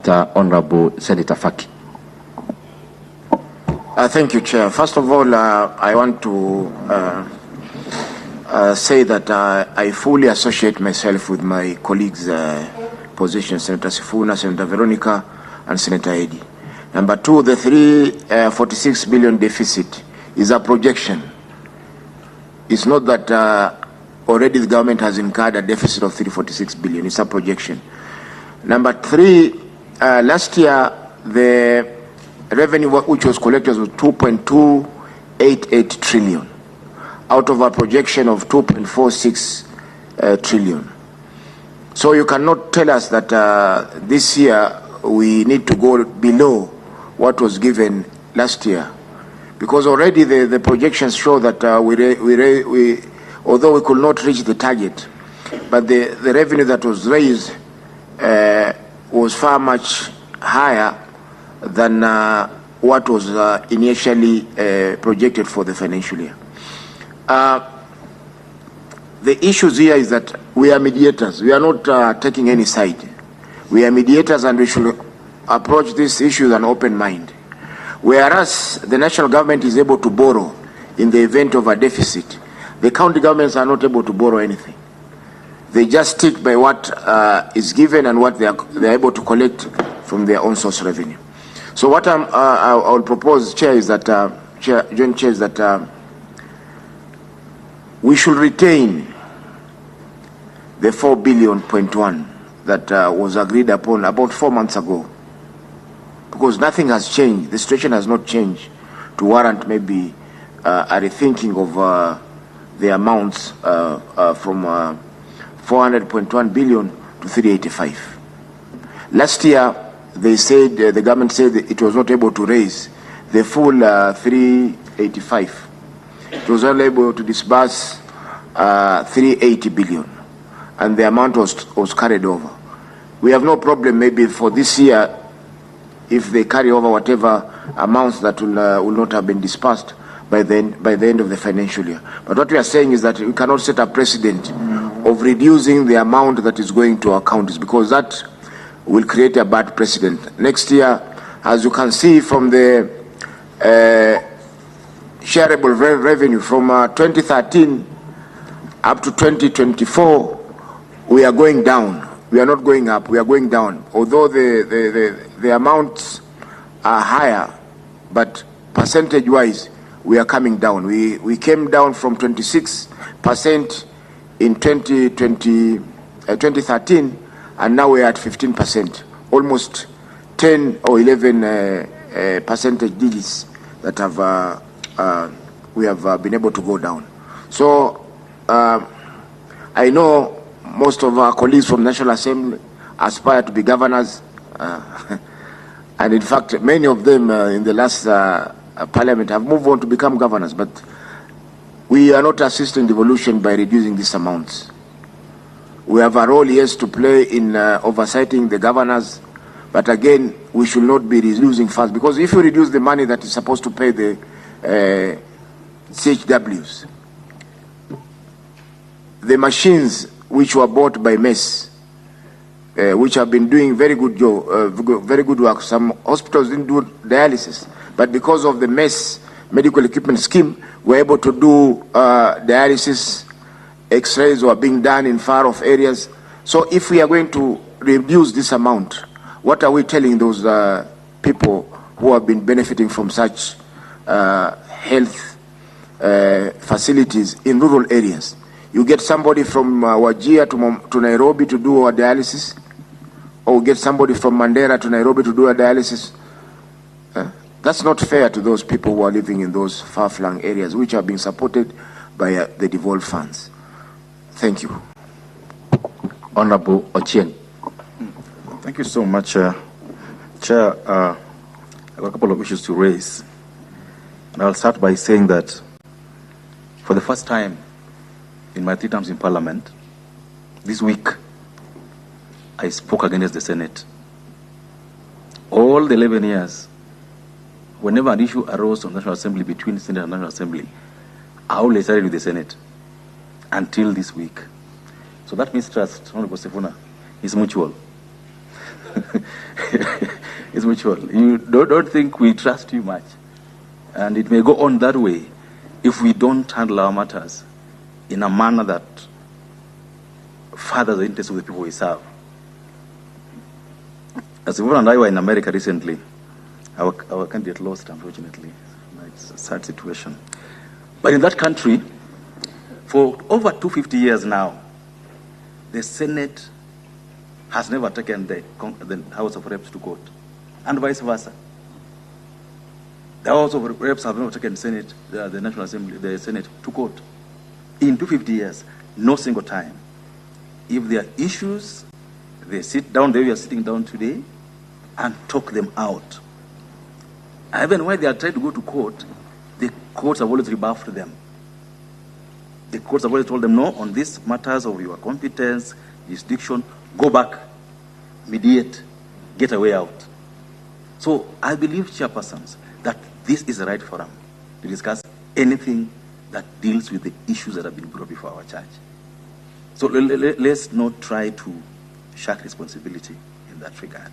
Honorable Senator Faki. Thank you, Chair. First of all, I want to say that I fully associate myself with my colleagues' position, Senator Sifuna, Senator Veronica, and Senator Eddy. Number two, the 346 billion deficit is a projection. It's not that already the government has incurred a deficit of 346 billion. It's a projection. Number three, last year, the revenue which was collected was 2.288 trillion out of a projection of 2.46 trillion. So you cannot tell us that this year we need to go below what was given last year, because already the projections show that although we could not reach the target, but the revenue that was raised was far much higher than what was initially projected for the financial year. The issues here is that we are mediators. We are not taking any side. We are mediators, and we should approach these issues with an open mind. Whereas the national government is able to borrow in the event of a deficit, the county governments are not able to borrow anything. They just stick by what is given and what they are able to collect from their own source revenue. So what I will propose, Chair, is that Joint Chair, is that we should retain the 4.1 billion that was agreed upon about 4 months ago, because nothing has changed. The situation has not changed to warrant maybe a rethinking of the amounts from 400.1 billion to 385. Last year, they said the government said that it was not able to raise the full 385. It was only able to disburse 380 billion, and the amount was carried over. We have no problem maybe for this year if they carry over whatever amounts that will not have been disbursed by the end of the financial year. But what we are saying is that we cannot set a precedent of reducing the amount that is going to our counties, because that will create a bad precedent. Next year, as you can see from the shareable revenue from 2013 up to 2024, we are going down. We are not going up, we are going down. Although the amounts are higher, but percentage-wise, we are coming down. We came down from 26% in 2013, and now we are at 15%, almost 10 or 11 percentage digits that have we have been able to go down. So I know most of our colleagues from National Assembly aspire to be governors, and in fact many of them in the last parliament have moved on to become governors, but we are not assisting devolution by reducing these amounts. We have a role, yes, to play in oversighting the governors, but again, we should not be reducing funds, because if you reduce the money that is supposed to pay the CHWs, the machines which were bought by MES, which have been doing very good work. Some hospitals didn't do dialysis, but because of the MES medical equipment scheme, we're able to do dialysis. X-rays were being done in far-off areas. So if we are going to reduce this amount, what are we telling those people who have been benefiting from such health facilities in rural areas? You get somebody from Wajir to Nairobi to do a dialysis, or get somebody from Mandera to Nairobi to do a dialysis. That's not fair to those people who are living in those far-flung areas, which are being supported by the devolved funds. Thank you. Honorable Ochieng. Thank you so much, Chair. I have a couple of issues to raise. And I'll start by saying that for the first time in my 3 terms in Parliament, this week, I spoke against the Senate. All the 11 years, whenever an issue arose on the National Assembly between Senate and National Assembly, I always sided with the Senate until this week. So that mistrust, Honorable Sifuna, is mutual. It's mutual. You don't think we trust you much. And it may go on that way if we don't handle our matters in a manner that furthers the interests of the people we serve. As Yvonne and I were in America recently, our candidate lost, unfortunately. It's a sad situation. But in that country, for over 250 years now, the Senate has never taken the House of Reps to court, and vice versa. The House of Reps have never taken the National Assembly, the Senate, to court. In 250 years, no single time. If there are issues, they sit down there, we are sitting down today, and talk them out. Even when they are trying to go to court, the courts have always rebuffed them. The courts have always told them, no, on these matters of your competence, jurisdiction, go back, mediate, get a way out. So I believe, chairpersons, that this is the right forum to discuss anything that deals with the issues that have been brought before our church. So let's not try to shirk responsibility in that regard.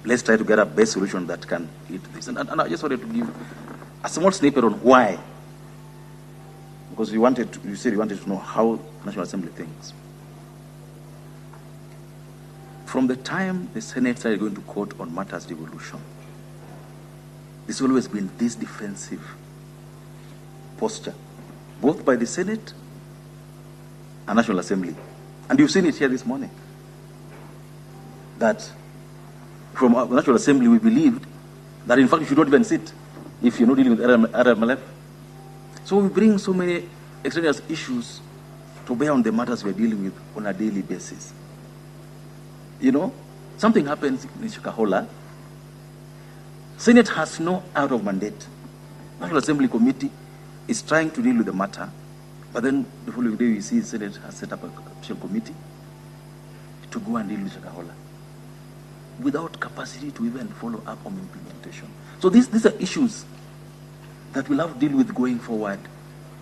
Let's try to get a best solution that can hit this. And I just wanted to give a small snippet on why. Because you said you wanted to know how the National Assembly thinks. From the time the Senate started going to court on matters devolution, there's always been this defensive posture, both by the Senate and National Assembly. And you've seen it here this morning. That from the National Assembly, we believed that in fact you should not even sit if you're not dealing with RMLF. So we bring so many extraneous issues to bear on the matters we're dealing with on a daily basis. You know, something happens in Shakahola. Senate has no out of mandate. National Assembly Committee is trying to deal with the matter, but then the following day we see the Senate has set up a special committee to go and deal with Shakahola without capacity to even follow up on implementation. So these are issues that we'll have to deal with going forward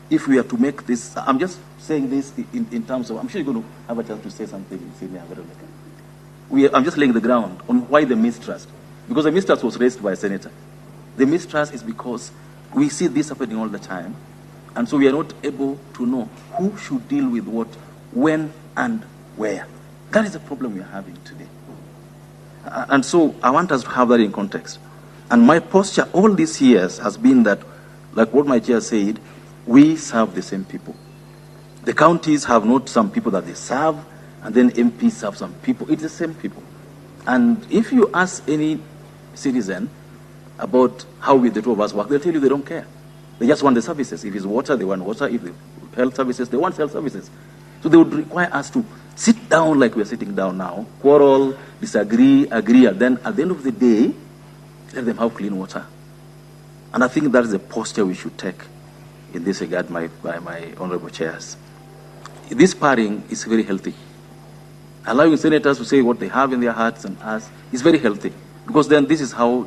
if we are to make this. I'm just saying this in terms of, I'm sure you're going to have a chance to say something in Senior. I'm just laying the ground on why the mistrust. Because the mistrust was raised by a senator. The mistrust is because we see this happening all the time, and so we are not able to know who should deal with what, when, and where. That is the problem we are having today. And so I want us to have that in context. And my posture all these years has been that, like what my chair said, we serve the same people. The counties have not some people that they serve, and then MPs serve some people. It's the same people. And if you ask any citizen about how the two of us work, they'll tell you they don't care. They just want the services. If it's water, they want water. If it's health services, they want health services. So they would require us to sit down like we're sitting down now, quarrel, disagree, agree, and then at the end of the day, let them have clean water. And I think that is the posture we should take in this regard by my honorable chairs. This pairing is very healthy. Allowing senators to say what they have in their hearts and us is very healthy, because then this is how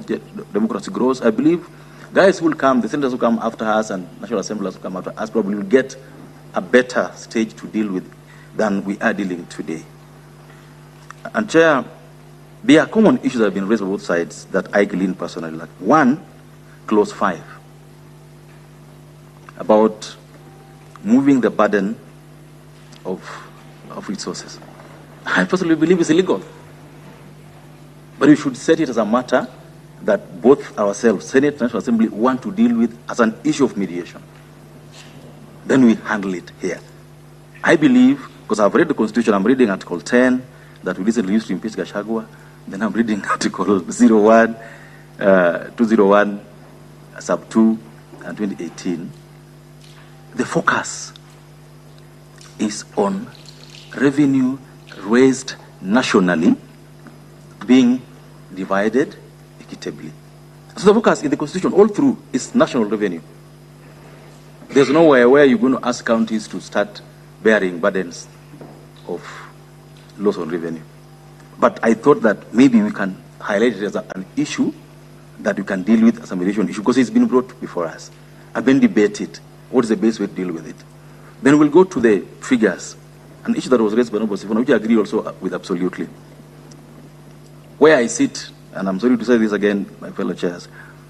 democracy grows. I believe guys will come, the senators will come after us, and national assemblies will come after us, probably will get a better stage to deal with than we are dealing today. And Chair, there are common issues that have been raised on both sides that I glean personally. Like one, clause 5, about moving the burden of resources. I personally believe it's illegal. But we should set it as a matter that both ourselves, Senate and National Assembly, want to deal with as an issue of mediation. Then we handle it here. I believe, because I've read the Constitution, I'm reading Article 10, that we recently used to impeach Gachagua. Then I'm reading Article 201, Sub 2, and 2018. The focus is on revenue raised nationally being divided equitably. So the focus in the Constitution all through is national revenue. There's nowhere where you're going to ask counties to start bearing burdens of loss on revenue. But I thought that maybe we can highlight it as an issue that we can deal with as a mediation issue, because it's been brought before us. I've been debated. What is the best way to deal with it? Then we'll go to the figures, an issue that was raised by Noble Sifuna, which I agree also with absolutely. where I sit, and I'm sorry to say this again, my fellow chairs,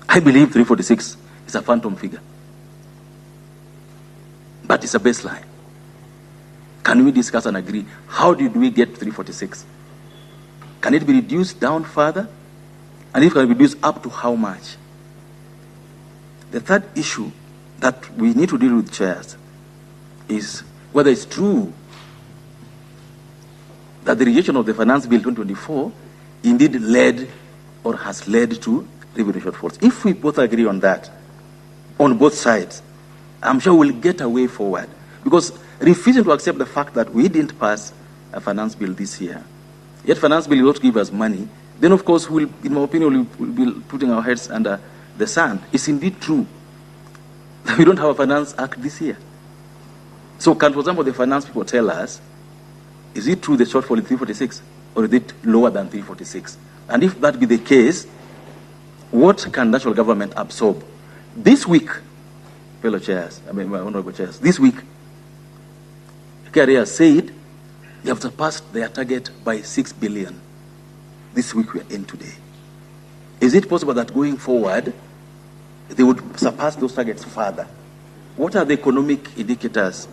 I believe 346 is a phantom figure. But it's a baseline. Can we discuss and agree? How did we get 346? Can it be reduced down further? And if it can be reduced, up to how much? The third issue that we need to deal with, chairs, is whether it's true that the rejection of the Finance Bill 2024 indeed led or has led to revenue shortfalls. If we both agree on that, on both sides, I'm sure we'll get a way forward. Because refusing to accept the fact that we didn't pass a finance bill this year, yet finance bill will not give us money, then of course, we'll, in my opinion, we'll be putting our heads under the sand. It's indeed true that we don't have a finance act this year. So can, for example, the finance people tell us, is it true the shortfall is 346, or is it lower than 346? And if that be the case, what can national government absorb? This week, fellow chairs, my honorable chairs, this week, KRA said they have surpassed their target by 6 billion. This week we are in today. Is it possible that going forward, they would surpass those targets further? What are the economic indicators?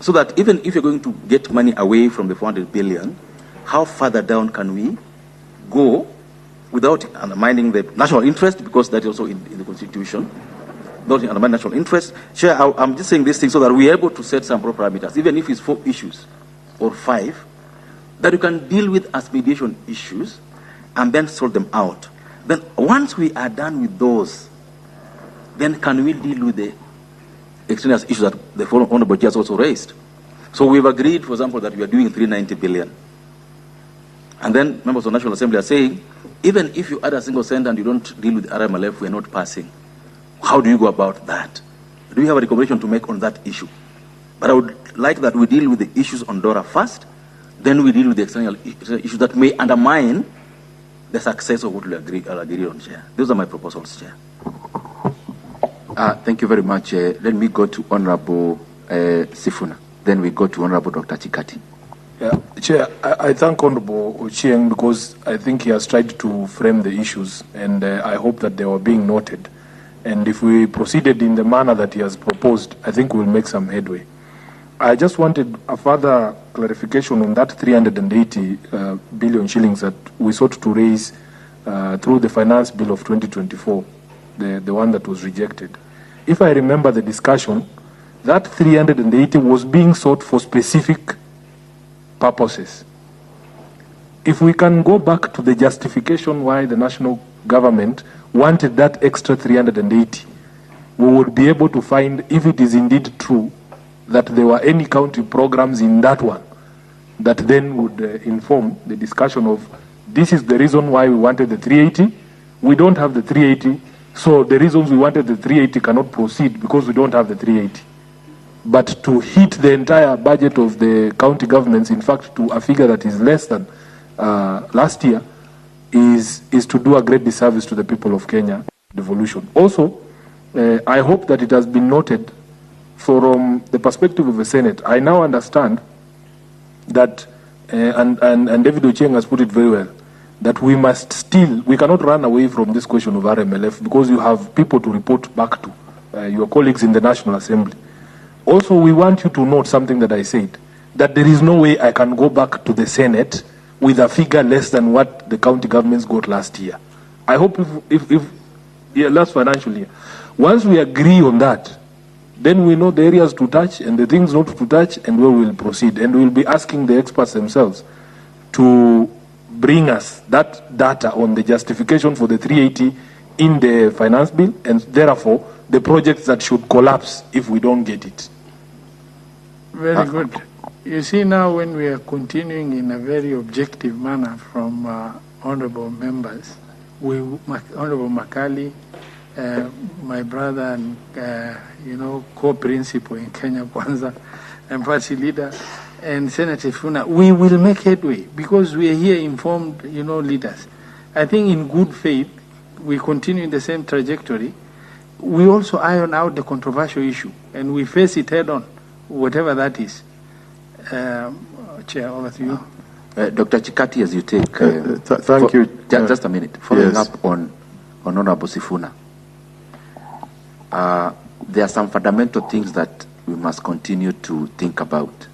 So that even if you're going to get money away from the 400 billion, how further down can we go without undermining the national interest, because that is also in the Constitution, without undermining national interest? Chair, I'm just saying this thing so that we're able to set some proper parameters, even if it's 4 issues or 5, that you can deal with as mediation issues and then sort them out. Then once we are done with those, then can we deal with the extraneous issues that the honorable chairs also raised? So we've agreed, for example, that we are doing 390 billion. And then members of the National Assembly are saying, even if you add a single cent and you don't deal with RMLF, we're not passing. How do you go about that? Do you have a recommendation to make on that issue? But I would like that we deal with the issues on DORA first, then we deal with the external issues that may undermine the success of what we agree on, Chair. Those are my proposals, Chair. Thank you very much. Let me go to Honorable Sifuna. Then we go to Honorable Dr. Chikati. Yeah, Chair, I thank Honorable Ochieng because I think he has tried to frame the issues, and I hope that they were being noted. And if we proceeded in the manner that he has proposed, I think we'll make some headway. I just wanted a further clarification on that 380 billion shillings that we sought to raise through the Finance Bill of 2024, the one that was rejected. If I remember the discussion, that 380 was being sought for specific purposes. If we can go back to the justification why the national government wanted that extra 380, we would be able to find if it is indeed true that there were any county programs in that one that then would inform the discussion of this is the reason why we wanted the 380. We don't have the 380, so the reasons we wanted the 380 cannot proceed because we don't have the 380. But to hit the entire budget of the county governments, in fact, to a figure that is less than last year, is to do a great disservice to the people of Kenya. Devolution. Also, I hope that it has been noted from the perspective of the Senate. I now understand that, and David Ochieng has put it very well, that we cannot run away from this question of RMLF because you have people to report back to, your colleagues in the National Assembly. Also, we want you to note something that I said, that there is no way I can go back to the Senate with a figure less than what the county governments got last year. I hope last financial year. Once we agree on that, then we know the areas to touch and the things not to touch, and we will proceed. And we'll be asking the experts themselves to bring us that data on the justification for the 380 in the finance bill, and therefore the projects that should collapse if we don't get it. Very good. You see, now when we are continuing in a very objective manner from honorable members, Honorable Makali, my brother and co-principal in Kenya Kwanza, and party leader, and Senator Funa, we will make headway because we are here informed, leaders. I think in good faith, we continue in the same trajectory. We also iron out the controversial issue, and we face it head on, whatever that is. Chair, over to you. Dr. Chikati, as you take... thank you. Just a minute. Following yes. up on Honorable Sifuna, there are some fundamental things that we must continue to think about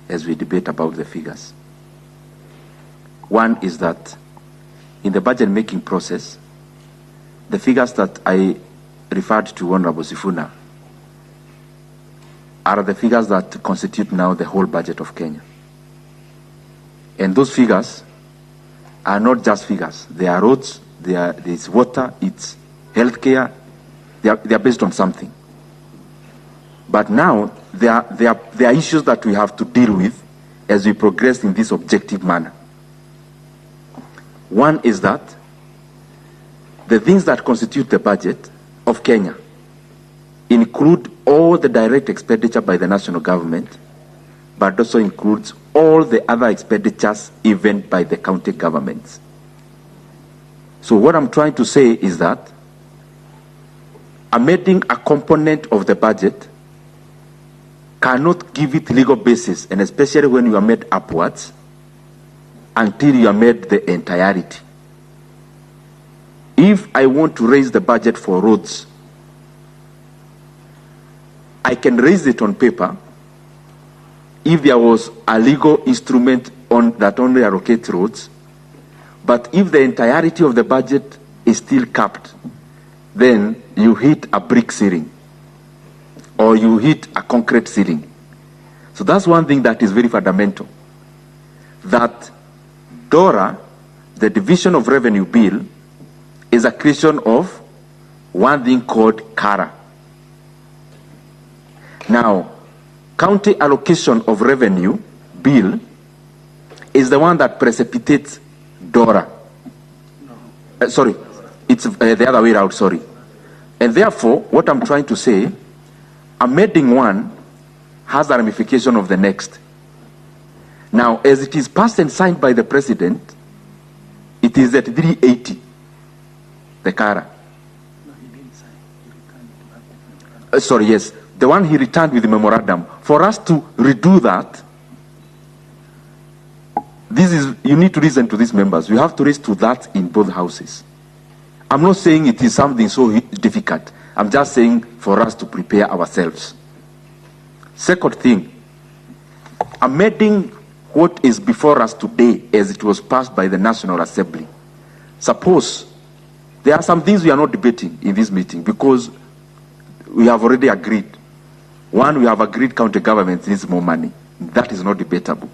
as we debate about the figures. One is that in the budget making process, the figures that I referred to Honorable Sifuna are the figures that constitute now the whole budget of Kenya. And those figures are not just figures. They are roads, there's water, it's healthcare. They are based on something. But now there are issues that we have to deal with as we progress in this objective manner. One is that the things that constitute the budget of Kenya include all the direct expenditure by the national government, but also includes all the other expenditures even by the county governments. So what I'm trying to say is that amending a component of the budget cannot give it legal basis, and especially when you are made upwards, until you are made the entirety. If I want to raise the budget for roads, I can raise it on paper if there was a legal instrument that only allocates roads. But if the entirety of the budget is still capped, then you hit a brick ceiling or you hit a concrete ceiling. So that's one thing that is very fundamental. That DORA, the Division of Revenue Bill, is a creation of one thing called CARA. Now, County Allocation of Revenue Bill is the one that precipitates DORA. Sorry, it's the other way around, sorry. And therefore, what I'm trying to say, amending one has a ramification of the next. Now, as it is passed and signed by the President, it is at 380, the CARA. No, he didn't sign. He returned. Sorry, yes. The one he returned with the memorandum. For us to redo that, you need to listen to these members. We have to raise to that in both houses. I'm not saying it is something so difficult. I'm just saying for us to prepare ourselves. Second thing, amending what is before us today as it was passed by the National Assembly. Suppose there are some things we are not debating in this meeting because we have already agreed. One, we have agreed county government needs more money. That is not debatable.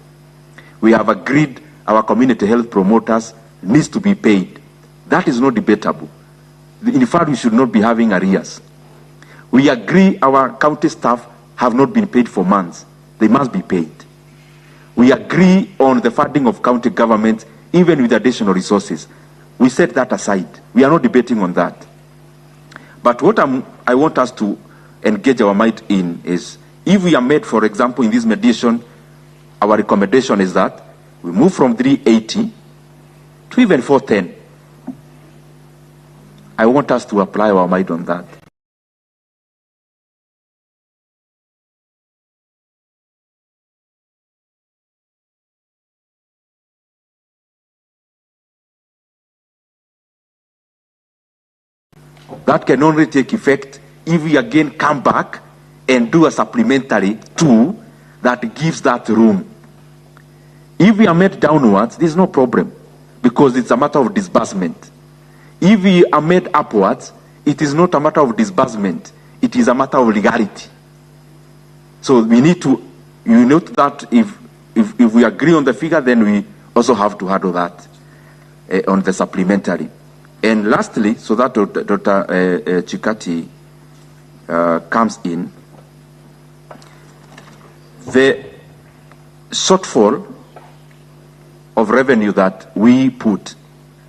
We have agreed our community health promoters needs to be paid. That is not debatable. In fact, we should not be having arrears. We agree our county staff have not been paid for months. They must be paid. We agree on the funding of county government, even with additional resources. We set that aside. We are not debating on that. But what I want us to engage our mind in is, if we are made, for example, in this mediation, our recommendation is that we move from 380 to even 410. I want us to apply our mind on that. That can only take effect if we again come back and do a supplementary tool that gives that room. If we are made downwards, there's no problem because it's a matter of disbursement. If we are made upwards, it is not a matter of disbursement. It is a matter of legality. So we need to, you note that if we agree on the figure, then we also have to handle that on the supplementary. And lastly, so that Dr. Chikati comes in, the shortfall of revenue that we put,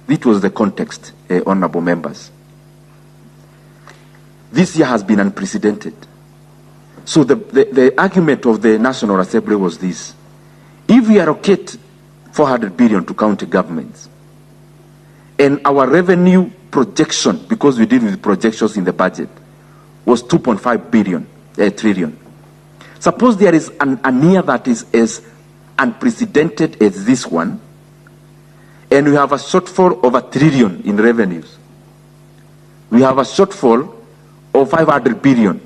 this was the context, honorable members. This year has been unprecedented. So the argument of the National Assembly was this: if we allocate 400 billion to county governments, and our revenue projection, because we did with projections in the budget, was 2.5 trillion. Suppose there is a year that is as unprecedented as this one, and we have a shortfall of $1 trillion in revenues. We have a shortfall of 500 billion,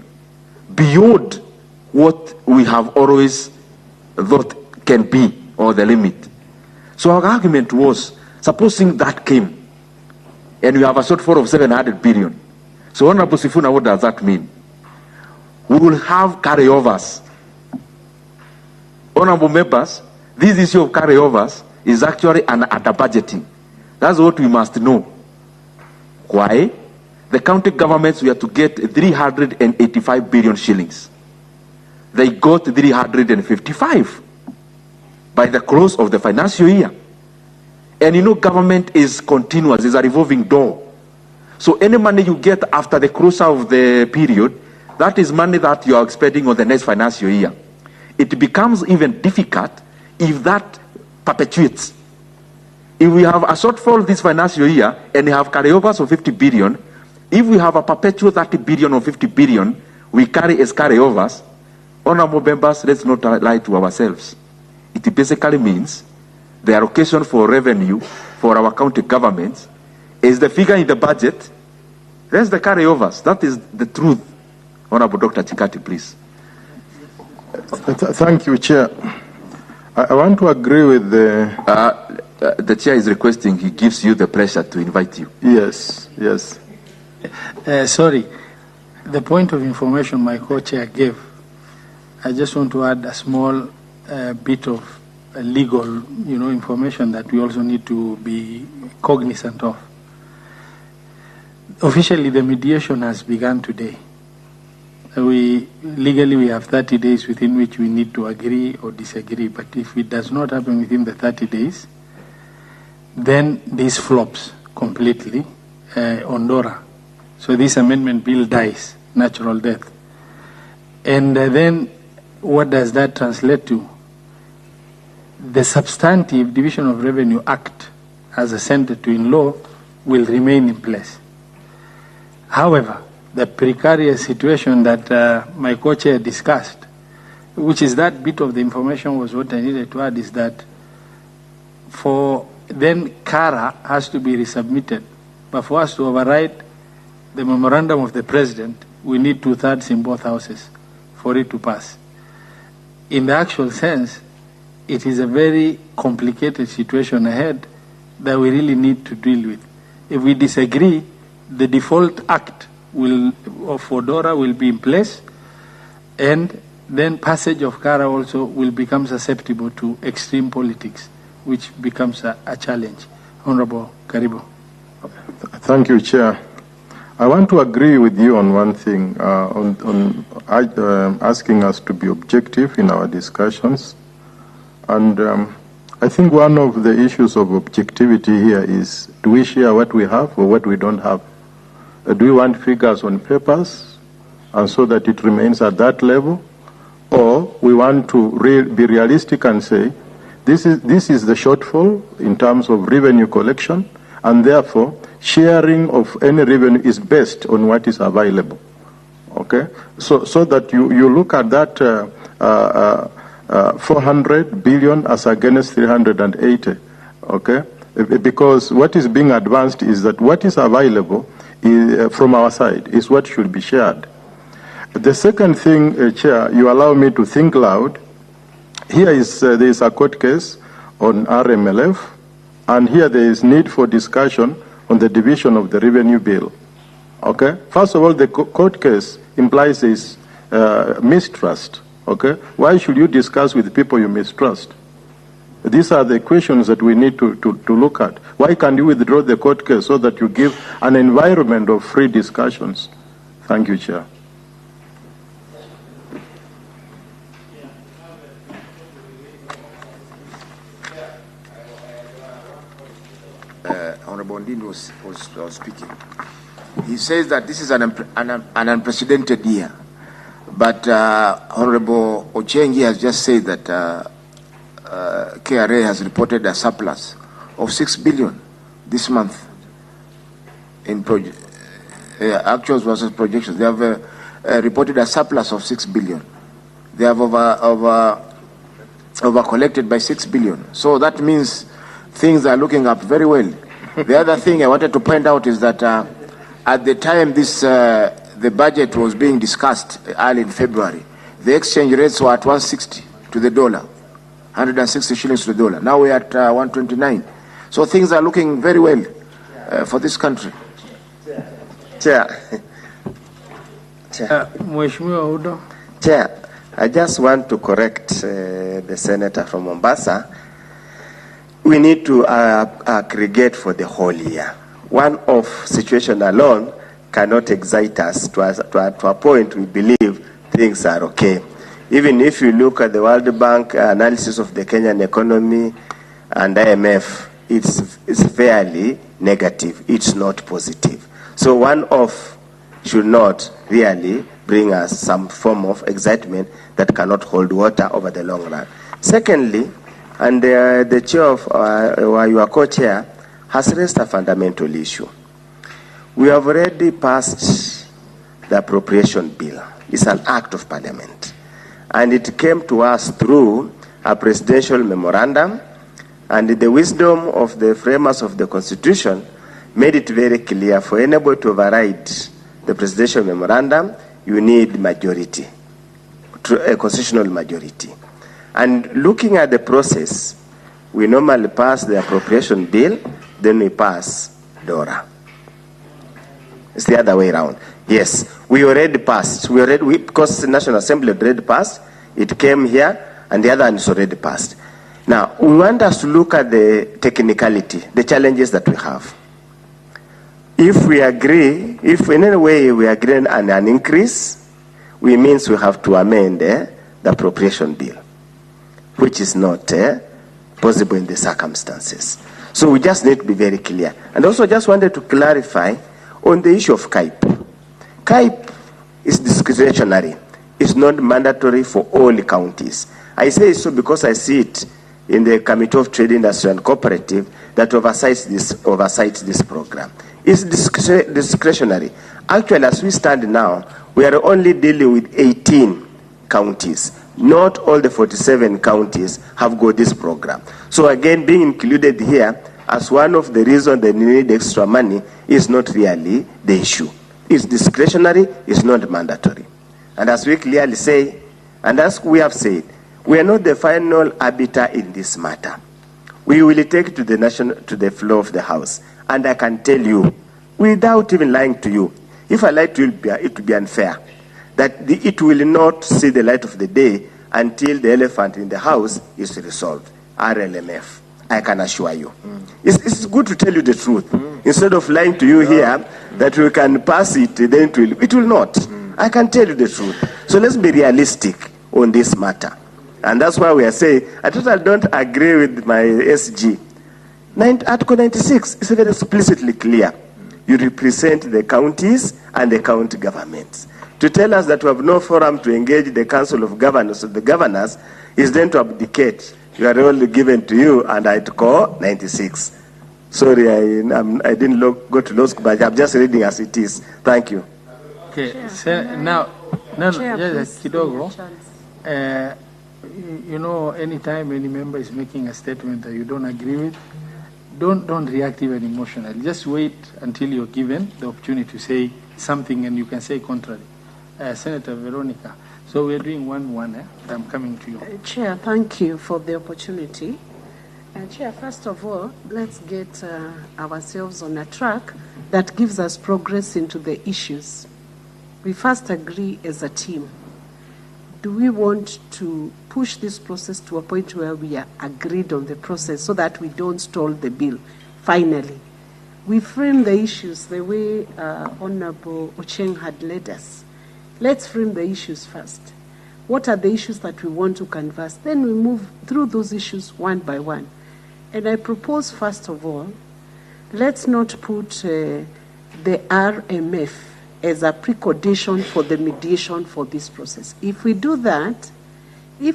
beyond what we have always thought can be, or the limit. So our argument was, supposing that came, and we have a shortfall of 700 billion. So Honorable Sifuna, what does that mean? We will have carryovers. Honorable members, this issue of carryovers is actually an under budgeting. That's what we must know. Why? The county governments were to get 385 billion shillings. They got 355 by the close of the financial year. And you know, government is continuous, it's a revolving door. So any money you get after the close of the period, that is money that you are expecting on the next financial year. It becomes even difficult if that perpetuates. If we have a shortfall this financial year and we have carryovers of 50 billion, if we have a perpetual 30 billion or 50 billion, we carry as carryovers. Honorable members, let's not lie to ourselves. It basically means the allocation for revenue for our county governments is the figure in the budget. That's the carryovers. That is the truth. Honorable Dr. Chikati, please. Thank you, Chair. I want to agree with the Chair is requesting, he gives you the pleasure to invite you. Yes, yes. Sorry, the point of information my co-chair gave, I just want to add a small bit of legal, information that we also need to be cognizant of. Officially, the mediation has begun today. Legally, we have 30 days within which we need to agree or disagree. But if it does not happen within the 30 days, then this flops completely on DORA. So this amendment bill dies, natural death. And then what does that translate to? The substantive Division of Revenue Act, as assented to in law, will remain in place. However, the precarious situation that my co-chair discussed, which is that bit of the information was what I needed to add, is that then CARA has to be resubmitted. But for us to override the memorandum of the president, we need 2/3 in both houses for it to pass. In the actual sense, it is a very complicated situation ahead that we really need to deal with. If we disagree, the default act for DORA will be in place, and then passage of CARA also will become susceptible to extreme politics, which becomes a challenge. Honorable Karibu. Thank you, Chair. I want to agree with you on one thing, on asking us to be objective in our discussions. And I think one of the issues of objectivity here is, do we share what we have or what we don't have? Do we want figures on papers, and so that it remains at that level? Or we want to be realistic and say, this is the shortfall in terms of revenue collection, and therefore sharing of any revenue is based on what is available. Okay? So that you look at that 400 billion as against 380. Okay? Because what is being advanced is that what is available from our side is what should be shared. The second thing, Chair, you allow me to think loud. Here there is a court case on RMLF, and here there is need for discussion on the division of the revenue bill. Okay? First of all, the court case implies this mistrust. Okay? Why should you discuss with people you mistrust? These are the questions that we need to look at. Why can't you withdraw the court case so that you give an environment of free discussions? Thank you, Chair. Honorable Ndindi was speaking. He says that this is an unprecedented year. But Honorable Ochengi has just said that KRA has reported a surplus of 6 billion this month in actuals versus projections. They have reported a surplus of 6 billion. They have over collected by 6 billion. So that means things are looking up very well. The other thing I wanted to point out is that at the time the budget was being discussed early in February, the exchange rates were at 160 to the dollar, 160 shillings to the dollar. Now we're at 129. So things are looking very well for this country. Chair. Mheshimiwa Udo. Chair, I just want to correct the senator from Mombasa. We need to aggregate for the whole year. One-off situation alone cannot excite us to a point we believe things are okay. Even if you look at the World Bank analysis of the Kenyan economy and IMF, it's fairly negative. It's not positive. So one-off should not really bring us some form of excitement that cannot hold water over the long run. Secondly, and the chair of your co-chair has raised a fundamental issue. We have already passed the appropriation bill. It's an act of parliament. And it came to us through a presidential memorandum, and the wisdom of the framers of the Constitution made it very clear for anybody to override the presidential memorandum, you need majority, a constitutional majority. And looking at the process, we normally pass the appropriation bill, then we pass DORA. It's the other way around. Yes, we already passed. Because the National Assembly already passed, it came here, and the other one is already passed. Now, we want us to look at the technicality, the challenges that we have. If we agree, if in any way we agree on an increase, we means we have to amend the appropriation bill, which is not possible in the circumstances. So we just need to be very clear. And also just wanted to clarify on the issue of KIPE. KIPE is discretionary. It's not mandatory for all counties. I say so because I see it in the Committee of Trade, Industry and Cooperative that oversights this program. It's discretionary. Actually, as we stand now, we are only dealing with 18 counties. Not all the 47 counties have got this program. So again, being included here as one of the reasons they need extra money is not really the issue. It's discretionary, it's not mandatory. And as we clearly say, and as we have said, we are not the final arbiter in this matter. We will take it to the floor of the House. And I can tell you, without even lying to you, if I lie to you, it would be unfair. That it will not see the light of the day until the elephant in the house is resolved. RLMF, I can assure you. It's good to tell you the truth. Instead of lying to you here, that we can pass it, then it will not. I can tell you the truth. So let's be realistic on this matter. And that's why we are saying, I totally don't agree with my SG. Article 96 is very explicitly clear. You represent the counties and the county governments. To tell us that we have no forum to engage the Council of Governors or the governors is then to abdicate. You are only given to you and Article 96. Sorry, I didn't go to law school, but I'm just reading as it is. Thank you. Okay, so now, Kidogo, you know, anytime any member is making a statement that you don't agree with, don't react even emotionally. Just wait until you're given the opportunity to say something and you can say contrary. Senator Veronica. So we're doing 1-1. I'm coming to you. Chair, thank you for the opportunity. Chair, first of all, let's get ourselves on a track that gives us progress into the issues. We first agree as a team. Do we want to push this process to a point where we are agreed on the process so that we don't stall the bill? Finally, we frame the issues the way Honorable Ochieng had led us. Let's frame the issues first. What are the issues that we want to canvass? Then we move through those issues one by one. And I propose, first of all, let's not put the RMF as a precondition for the mediation for this process. If we do that, we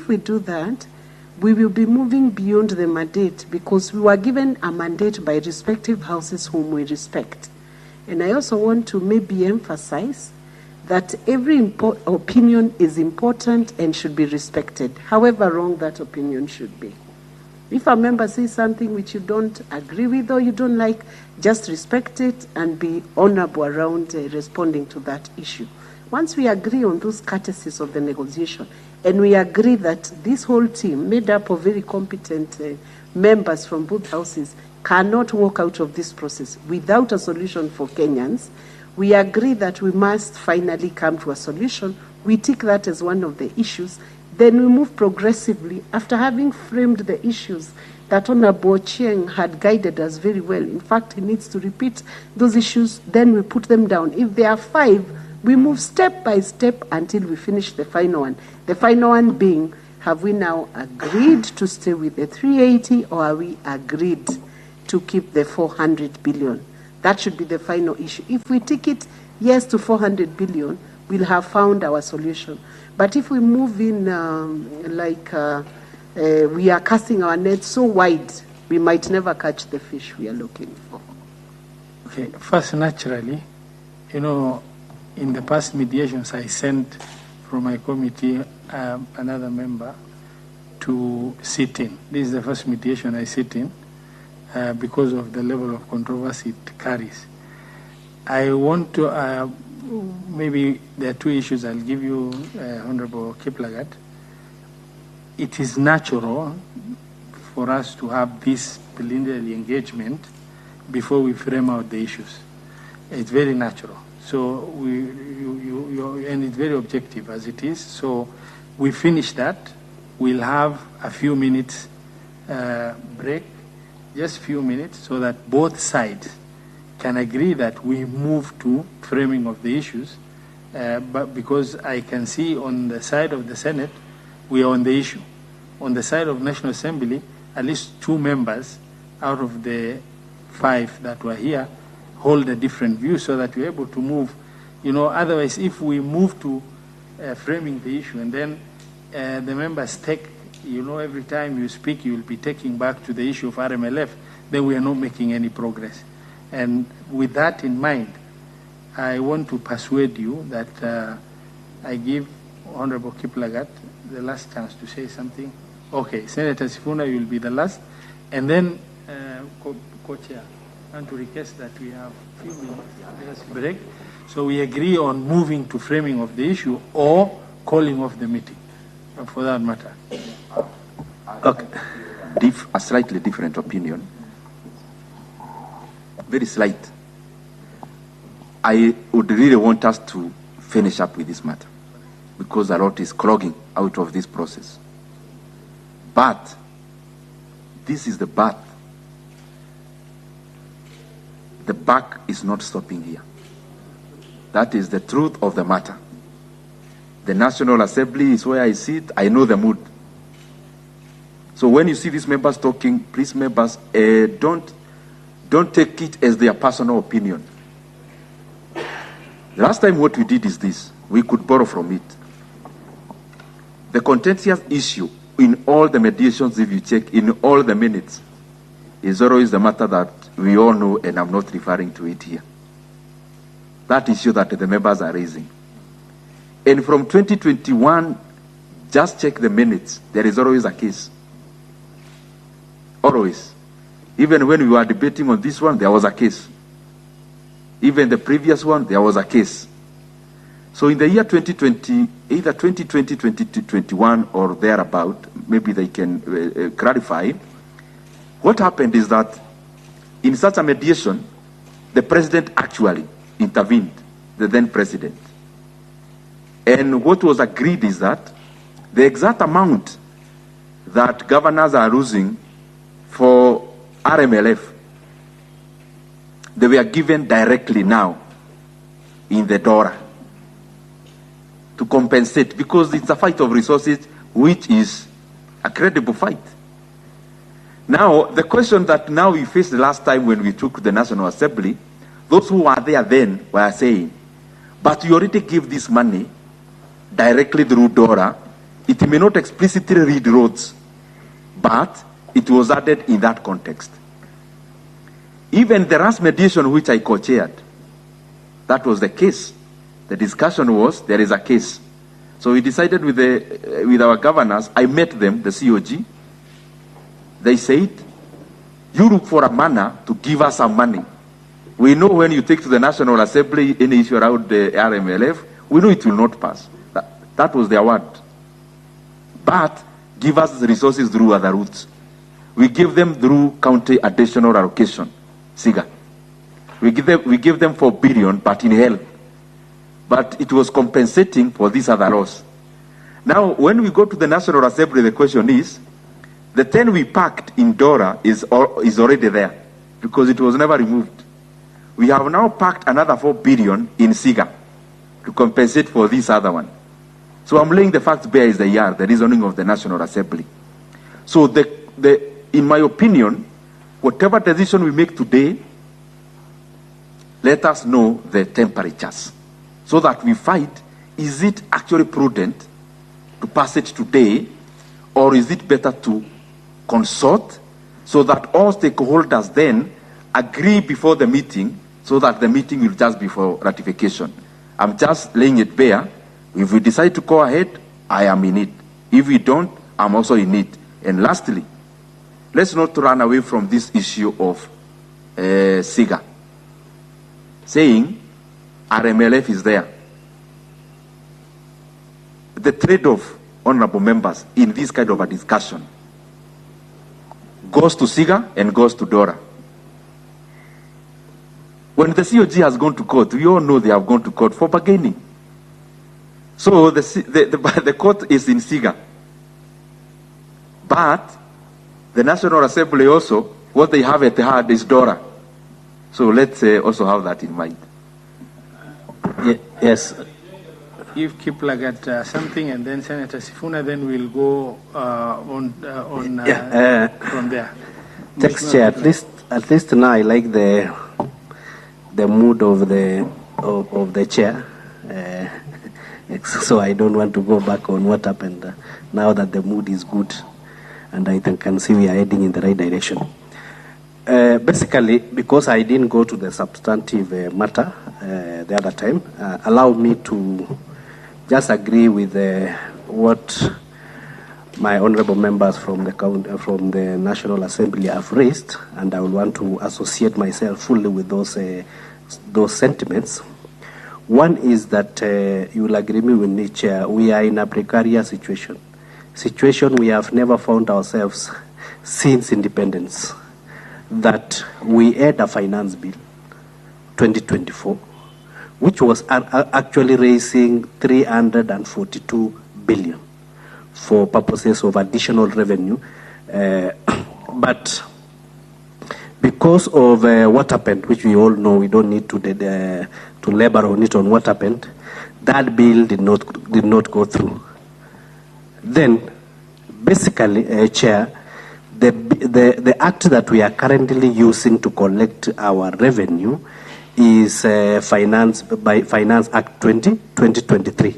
will be moving beyond the mandate because we were given a mandate by respective houses whom we respect. And I also want to maybe emphasize that every opinion is important and should be respected, however wrong that opinion should be. If a member says something which you don't agree with or you don't like, just respect it and be honorable around responding to that issue. Once we agree on those courtesies of the negotiation, and we agree that this whole team, made up of very competent members from both houses, cannot walk out of this process without a solution for Kenyans, we agree that we must finally come to a solution. We take that as one of the issues. Then we move progressively after having framed the issues that Honorable Ochieng had guided us very well. In fact, he needs to repeat those issues. Then we put them down. If there are 5, we move step by step until we finish the final one. The final one being, have we now agreed to stay with the 380 or are we agreed to keep the 400 billion? That should be the final issue. If we take it yes to 400 billion, we'll have found our solution. But if we move in we are casting our net so wide, we might never catch the fish we are looking for. Okay, first, naturally, in the past mediations, I sent from my committee another member to sit in. This is the first mediation I sit in because of the level of controversy it carries. I want to, maybe there are 2 issues I'll give you, Honorable Kiplagat. It is natural for us to have this preliminary engagement before we frame out the issues. It's very natural. So and it's very objective as it is. So we finish that. We'll have a few minutes break, just few minutes, so that both sides can agree that we move to framing of the issues. But because I can see on the side of the Senate, we are on the issue. On the side of National Assembly, at least 2 members out of the 5 that were here hold a different view, so that we're able to move. Otherwise, if we move to framing the issue and then the members take, every time you speak, you will be taking back to the issue of RMLF, then we are not making any progress. And with that in mind, I want to persuade you that I give Honorable Kiplagat the last chance to say something. Okay, Senator Sifuna, you will be the last. And then, Co-Chair, I want to request that we have a few minutes break. So we agree on moving to framing of the issue or calling off the meeting, for that matter. Okay. A slightly different opinion. Very slight. I would really want us to finish up with this matter because a lot is clogging out of this process. But this is the but. The buck is not stopping here. That is the truth of the matter. The National Assembly is where I sit. I know the mood. So when you see these members talking, please, members, don't take it as their personal opinion. The last time what we did is this. We could borrow from it. The contentious issue in all the mediations, if you check, in all the minutes, is always the matter that we all know, and I'm not referring to it here. That issue that the members are raising. And from 2021, just check the minutes. There is always a case. Always. Even when we were debating on this one, there was a case. Even the previous one, there was a case. So in the year 2020, either 2020, 2021, or thereabout, maybe they can clarify, what happened is that in such a mediation, the president actually intervened, the then president. And what was agreed is that the exact amount that governors are losing for RMLF, they were given directly now in the DORA to compensate, because it's a fight of resources, which is a credible fight. Now, the question that now we faced the last time when we took the National Assembly, those who were there then were saying, but you already give this money directly through DORA. It may not explicitly read roads, but it was added in that context. Even the last mediation which I co-chaired, that was the case. The discussion was, there is a case. So we decided with our governors, I met them, the COG, They said, you look for a manner to give us some money. We know when you take to the National Assembly any issue around the RMLF, we know it will not pass. That was their word. But give us the resources through other routes. We give them through county additional allocation, SIGA. We give them 4 billion, but in hell. But it was compensating for this other loss. Now, when we go to the National Assembly, the question is, the 10 we packed in Dora is already there because it was never removed. We have now packed another 4 billion in SIGA to compensate for this other one. So I'm laying the facts bare as they are, the reasoning of the National Assembly. So in my opinion, whatever decision we make today, let us know the temperatures so that we fight, is it actually prudent to pass it today, or is it better to consult so that all stakeholders then agree before the meeting so that the meeting will just be for ratification? I'm just laying it bare. If we decide to go ahead, I am in it. If we don't, I'm also in it. And lastly, let's not run away from this issue of SIGA, saying RMLF is there. The trade-off, honorable members, in this kind of a discussion goes to SIGA and goes to Dora. When the COG has gone to court, we all know they have gone to court for bargaining. So the court is in SIGA. But the National Assembly also, what they have at heart is Dora. So let's also have that in mind. Yes. Give Kiplagat something, and then Senator Sifuna, then we'll go from there. Thanks, Chair. At least now I like the mood of the chair. So I don't want to go back on what happened now that the mood is good, and I can see we are heading in the right direction. Basically, because I didn't go to the substantive matter the other time, allow me to just agree with what my honorable members from the National Assembly have raised, and I will want to associate myself fully with those sentiments. One is that you will agree with me, Chair, we are in a precarious situation we have never found ourselves since independence, that we had a finance bill 2024 which was actually raising 342 billion for purposes of additional revenue, but because of what happened, which we all know, we don't need to labor on it on what happened, that bill did not go through. Then, basically, Chair, the act that we are currently using to collect our revenue is Finance Act 2023.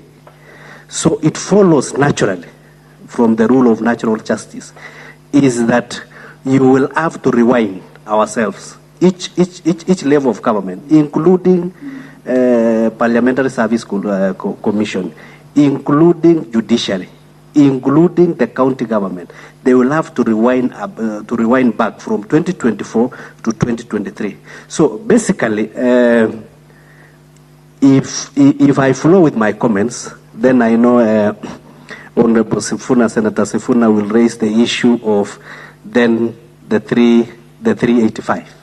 So it follows naturally from the rule of natural justice is that you will have to rewind ourselves, each level of government, including Parliamentary Service Commission, including judiciary, including the county government. They will have to rewind back from 2024 to 2023. So basically, if I flow with my comments, then I know Honorable Senator Sifuna will raise the issue of then the 385,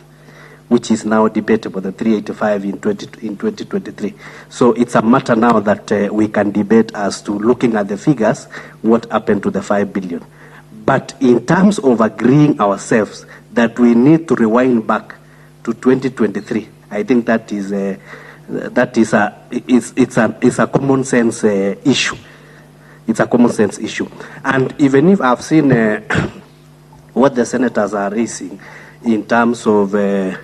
which is now debatable, the 385 in 2023. So it's a matter now that we can debate as to, looking at the figures, what happened to the 5 billion. But in terms of agreeing ourselves that we need to rewind back to 2023, I think that is a common sense issue. It's a common sense issue. And even if I've seen what the senators are raising in terms of the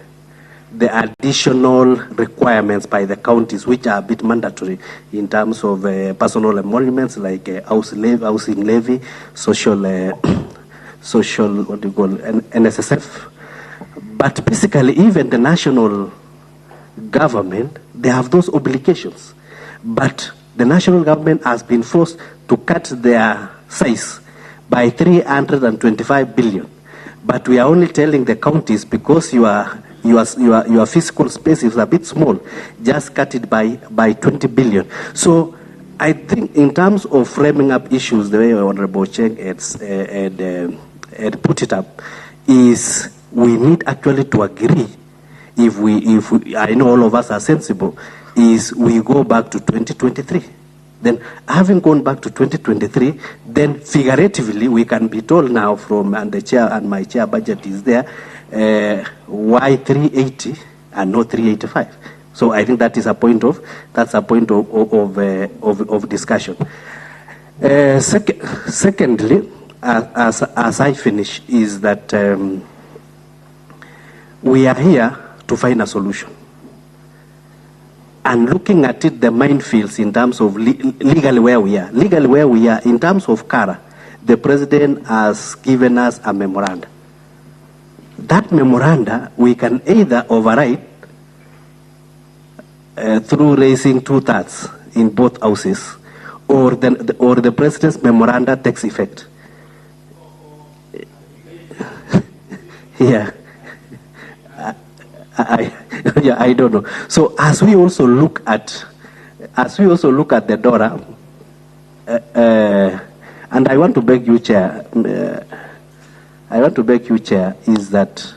additional requirements by the counties, which are a bit mandatory in terms of personal emoluments like housing levy, social NSSF. But basically, even the national government, they have those obligations. But the national government has been forced to cut their size by 325 billion But we are only telling the counties, because your fiscal space is a bit small, just cut it by 20 billion. So I think in terms of framing up issues, the way Honorable Cheng had put it up, is we need actually to agree, if we, I know all of us are sensible, is we go back to 2023. Then, having gone back to 2023, then figuratively we can be told now from, and the chair and my chair budget is there, why 380 and not 385. So I think that is a point of discussion. Secondly, as I finish, is that we are here to find a solution. And looking at it, the minefields in terms of legally where we are. Legally where we are, in terms of CARA, the president has given us a memoranda. That memoranda, we can either override through raising 2/3 in both houses, or the president's memoranda takes effect. Yeah. I don't know. So as we also look at the DORA, and I want to beg you, Chair, is that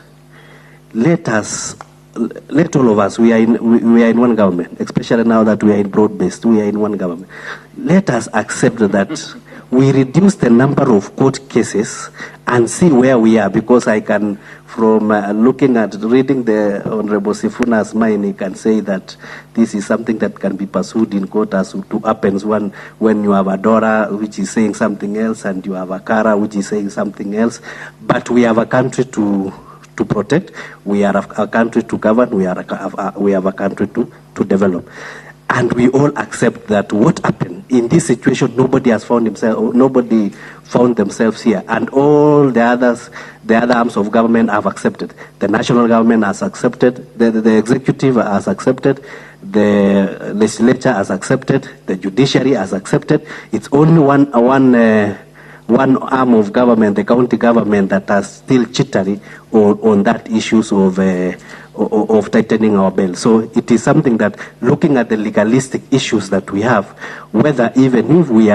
let all of us, we are in one government, especially now that we are in broad-based, we are in one government. Let us accept that we reduce the number of court cases and see where we are, because I can, from reading the Honorable Sifuna's mind, he can say that this is something that can be pursued in court as to happens when you have a DORA which is saying something else and you have a CARA which is saying something else. But we have a country to protect, we are a country to govern, we have a country to develop. And we all accept that what happened in this situation, nobody found themselves here, and all the other arms of government have accepted. The national government has accepted, the executive has accepted, the legislature has accepted, the judiciary has accepted. It's only one arm of government, the county government, that are still jittery on that issues of tightening our belt. So it is something that, looking at the legalistic issues that we have, whether even if we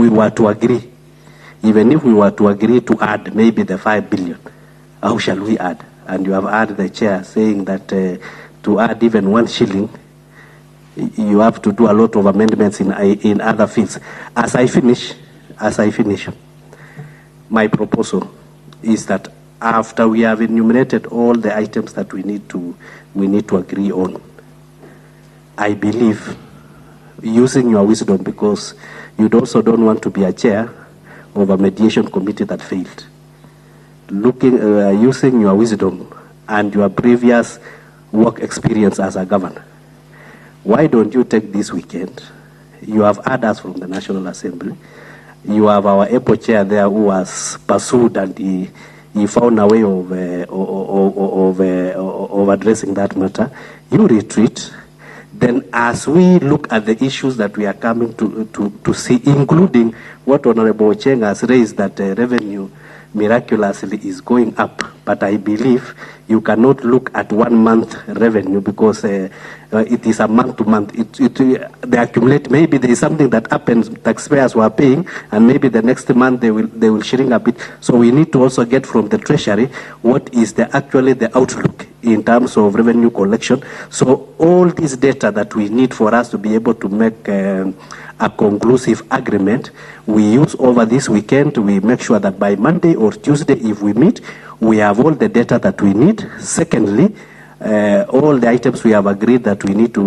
were to agree, to add maybe the 5 billion, how shall we add? And you have heard the chair saying that to add even 1 shilling, you have to do a lot of amendments in other fields. As I finish, my proposal is that after we have enumerated all the items that we need to agree on, I believe, using your wisdom, because you also don't want to be a chair of a mediation committee that failed. Using your wisdom and your previous work experience as a governor, why don't you take this weekend? You have had us from the National Assembly. You have our EPO chair there who was pursued, and he found a way of addressing that matter. You retreat. Then, as we look at the issues that we are coming to see, including what Honorable Cheng has raised, that revenue miraculously is going up, but I believe you cannot look at 1 month revenue, because it is a month to month. They accumulate. Maybe there is something that happens, taxpayers were paying, and maybe the next month they will shrink a bit. So we need to also get from the Treasury what is actually the outlook in terms of revenue collection. So all this data that we need for us to be able to make a conclusive agreement, we use over this weekend. We make sure that by Monday or Tuesday, if we meet, we have all the data that we need. Secondly, all the items we have agreed that we need to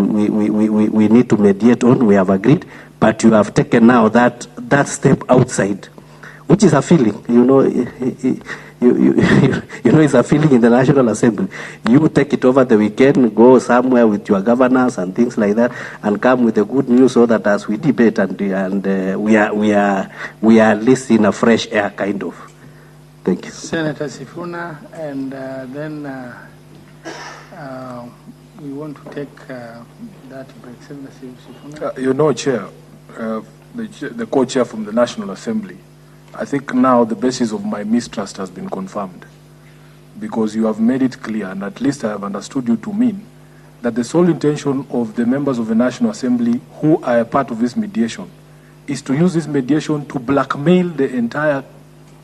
mediate on, we have agreed. But you have taken now that step outside, which is a feeling, it's a feeling in the National Assembly. You take it over the weekend, go somewhere with your governors and things like that, and come with the good news, so that as we debate and we are at least in a fresh air, kind of. Thank you. Senator Sifuna, and then we want to take that break. Senator Sifuna. Chair, the co-chair from the National Assembly, I think now the basis of my mistrust has been confirmed. because you have made it clear, and at least I have understood you to mean, that the sole intention of the members of the National Assembly who are a part of this mediation is to use this mediation to blackmail the entire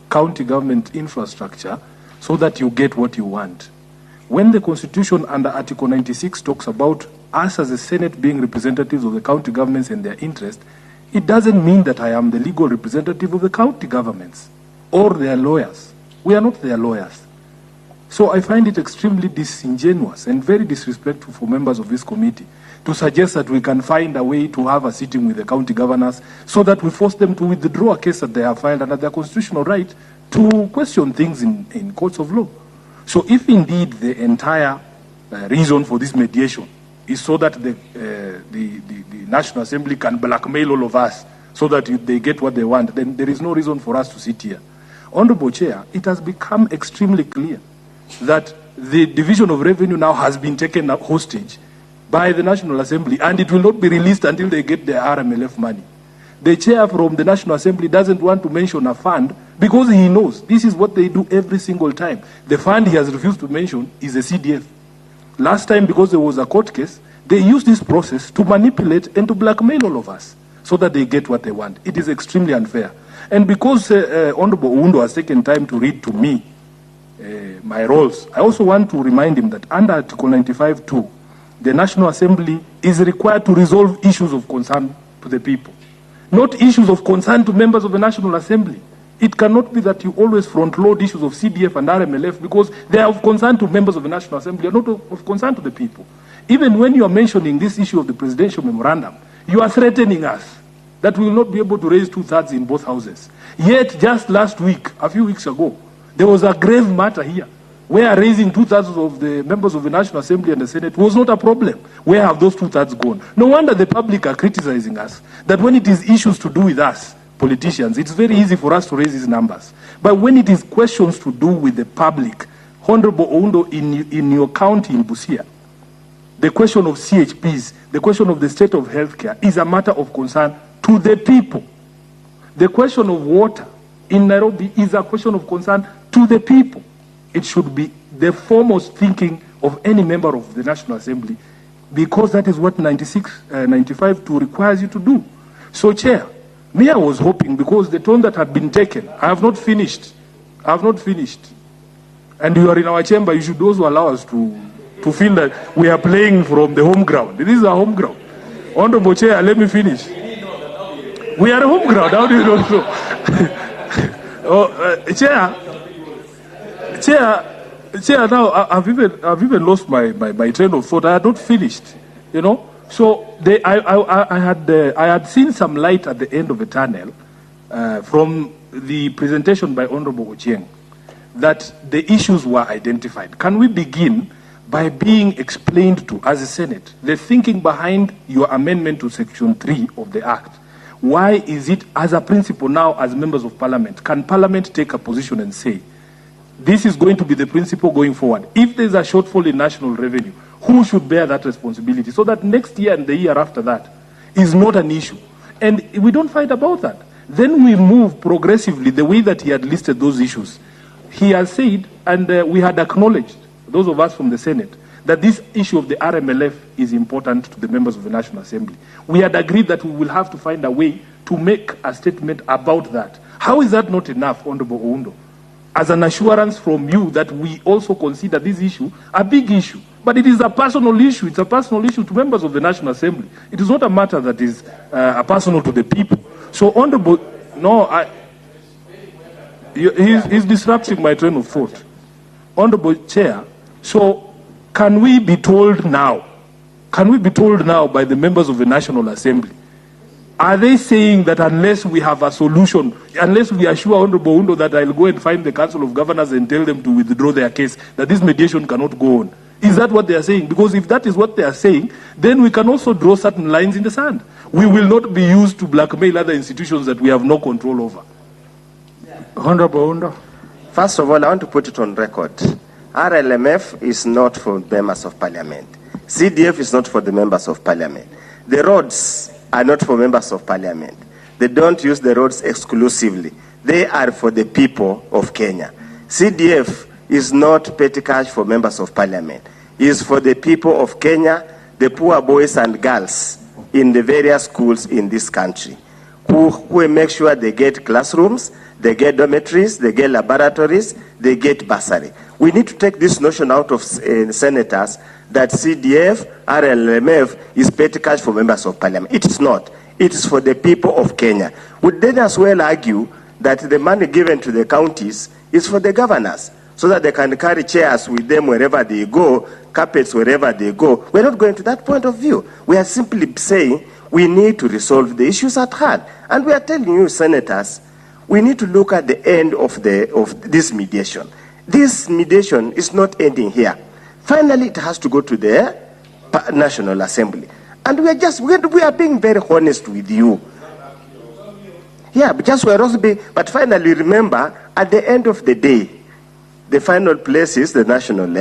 county government infrastructure so that you get what you want. When the Constitution under Article 96 talks about us as a Senate being representatives of the county governments and their interest, it doesn't mean that I am the legal representative of the county governments or their lawyers. We are not their lawyers. So I find it extremely disingenuous and very disrespectful for members of this committee to suggest that we can find a way to have a sitting with the county governors so that we force them to withdraw a case that they have filed under their constitutional right to question things in courts of law. So if indeed the entire reason for this mediation is so that the National Assembly can blackmail all of us so that they get what they want, then there is no reason for us to sit here. Honorable Chair, it has become extremely clear that the Division of Revenue now has been taken hostage by the National Assembly, and it will not be released until they get their RMLF money. The chair from the National Assembly doesn't want to mention a fund because he knows this is what they do every single time. The fund he has refused to mention is the CDF. Last time, because there was a court case, they used this process to manipulate and to blackmail all of us so that they get what they want. It is extremely unfair. And because Honorable Undo has taken time to read to me my roles, I also want to remind him that under Article 95(2), the National Assembly is required to resolve issues of concern to the people, not issues of concern to members of the National Assembly. It cannot be that you always front-load issues of CDF and RMLF because they are of concern to members of the National Assembly, not of concern to the people. Even when you are mentioning this issue of the presidential memorandum, you are threatening us that we will not be able to raise 2/3 in both houses. Yet, just last week, a few weeks ago, there was a grave matter here where raising 2/3 of the members of the National Assembly and the Senate was not a problem. Where have those 2/3 gone? No wonder the public are criticizing us, that when it is issues to do with us, politicians, it's very easy for us to raise these numbers. But when it is questions to do with the public, Honorable Oundo, in your county in Busia, the question of CHPs, the question of the state of healthcare is a matter of concern to the people. The question of water in Nairobi is a question of concern to the people. It should be the foremost thinking of any member of the National Assembly, because that is what 95(2) requires you to do. So, Chair, me, I was hoping, because the tone that had been taken, I have not finished. And you are in our chamber, you should also allow us to feel that we are playing from the home ground. This is our home ground. Honorable Chair, let me finish. We are a home ground, how do you know so? Chair, now I've even lost my train of thought. I had not finished, you know. So I had seen some light at the end of the tunnel from the presentation by Honorable Ochieng, that the issues were identified. Can we begin by being explained to, as a Senate, the thinking behind your amendment to Section 3 of the Act? Why is it, as a principle now, as members of Parliament, can Parliament take a position and say, this is going to be the principle going forward? If there's a shortfall in national revenue, who should bear that responsibility? So that next year and the year after that is not an issue. And we don't fight about that. Then we move progressively the way that he had listed those issues. He has said, and we had acknowledged, those of us from the Senate, that this issue of the RMLF is important to the members of the National Assembly. We had agreed that we will have to find a way to make a statement about that. How is that not enough, Honorable Oundo? As an assurance from you that we also consider this issue a big issue. But it is a personal issue. It's a personal issue to members of the National Assembly. It is not a matter that is personal to the people. So, Honorable, he's disrupting my train of thought. Honorable Chair, so can we be told now by the members of the National Assembly, are they saying that unless we have a solution, unless we assure Honorable Undo that I'll go and find the Council of Governors and tell them to withdraw their case, that this mediation cannot go on? Is that what they are saying? Because if that is what they are saying, then we can also draw certain lines in the sand. We will not be used to blackmail other institutions that we have no control over. Honorable Undo. First of all, I want to put it on record. RLMF is not for members of Parliament. CDF is not for the members of Parliament. The roads are not for members of Parliament. They don't use the roads exclusively. They are for the people of Kenya. CDF is not petty cash for members of parliament. It is for the people of Kenya, the poor boys and girls in the various schools in this country, who make sure they get classrooms, they get dormitories, they get laboratories, they get bursary. We need to take this notion out of senators that CDF, RLMF is petty cash for members of parliament. It is not. It is for the people of Kenya. Would then as well argue that the money given to the counties is for the governors, so that they can carry chairs with them wherever they go, carpets wherever they go. We're not going to that point of view. We are simply saying we need to resolve the issues at hand. And we are telling you, senators, we need to look at the end of this mediation. This mediation is not ending here. Finally, it has to go to the National Assembly. And we are being very honest with you. Yeah, but finally, remember, at the end of the day, the final place is the National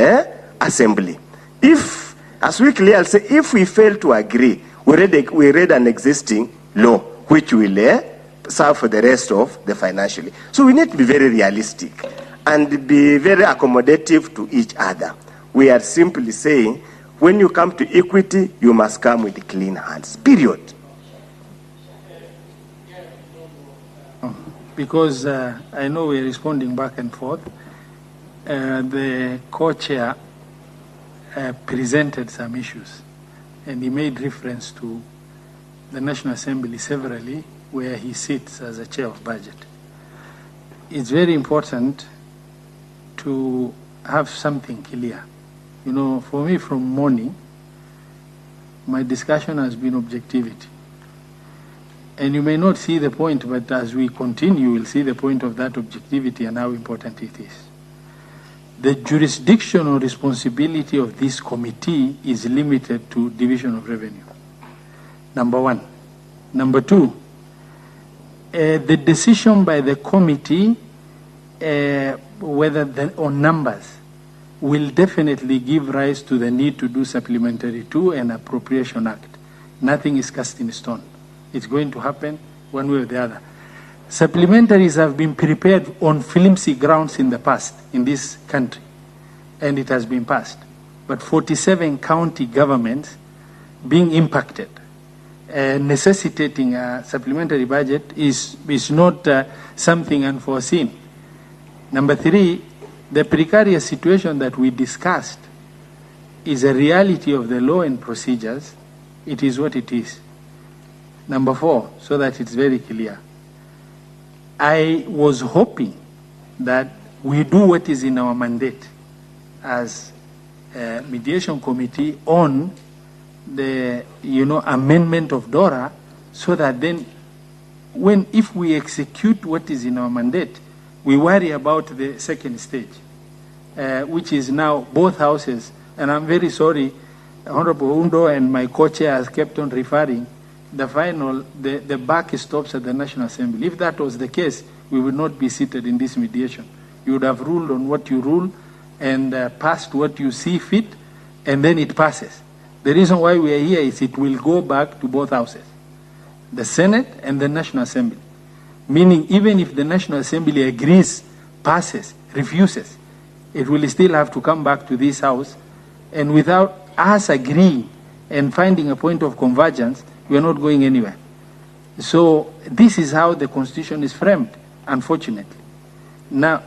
Assembly. If, as we clearly say, if we fail to agree, we read an existing law which will serve for the rest of the financially. So we need to be very realistic and be very accommodative to each other. We are simply saying, when you come to equity, you must come with clean hands, period. Because I know we're responding back and forth. The co-chair presented some issues, and he made reference to the National Assembly severally, where he sits as a chair of budget. It's very important to have something clear. You know, for me from morning, my discussion has been objectivity. And you may not see the point, but as we continue, you will see the point of that objectivity and how important it is. The jurisdiction or responsibility of this committee is limited to division of revenue. Number one. Number two, the decision by the committee on numbers will definitely give rise to the need to do Supplementary 2 and Appropriation Act. Nothing is cast in stone. It's going to happen one way or the other. Supplementaries have been prepared on flimsy grounds in the past in this country, and it has been passed. But 47 county governments being impacted, necessitating a supplementary budget is not something unforeseen. Number three, the precarious situation that we discussed is a reality of the law and procedures. It is what it is. Number four, so that it's very clear, I was hoping that we do what is in our mandate as a mediation committee on the amendment of DORA, so that then if we execute what is in our mandate, we worry about the second stage, which is now both houses. And I'm very sorry, Honorable Undo and my co-chair has kept on referring, the buck stops at the National Assembly. If that was the case, we would not be seated in this mediation. You would have ruled on what you rule and passed what you see fit, and then it passes. The reason why we are here is it will go back to both houses, the Senate and the National Assembly. Meaning, even if the National Assembly agrees, passes, refuses, it will still have to come back to this house. And without us agreeing and finding a point of convergence, we are not going anywhere. So this is how the Constitution is framed, unfortunately. Now,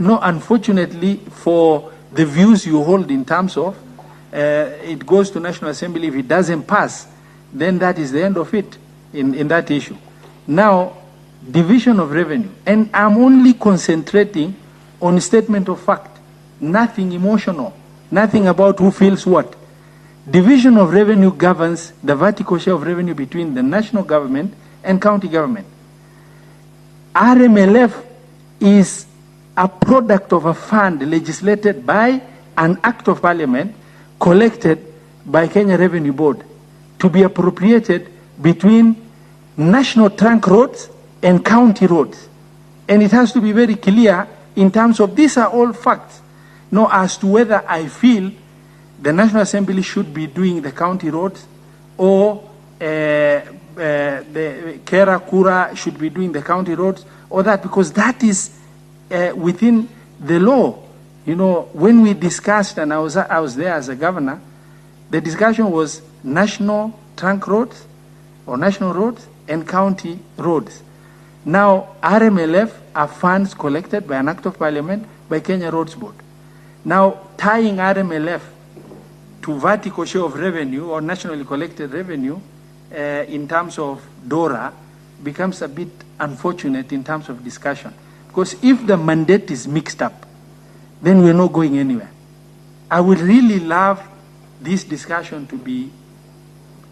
no, unfortunately for the views you hold in terms of it goes to National Assembly. If it doesn't pass, then that is the end of it in that issue. Now, division of revenue, and I'm only concentrating on statement of fact, nothing emotional, nothing about who feels what. Division of revenue governs the vertical share of revenue between the national government and county government. RMLF is a product of a fund legislated by an act of parliament collected by Kenya Revenue Board to be appropriated between national trunk roads and county roads. And it has to be very clear in terms of these are all facts. Now, as to whether I feel the National Assembly should be doing the county roads or the Kera Kura should be doing the county roads or that, because that is within the law. You know, when we discussed, and I was there as a governor, the discussion was national trunk roads or national roads and county roads. Now, RMLF are funds collected by an act of parliament by Kenya Roads Board. Now, tying RMLF to vertical share of revenue or nationally collected revenue in terms of DORA becomes a bit unfortunate in terms of discussion. Because if the mandate is mixed up, then we're not going anywhere. I would really love this discussion to be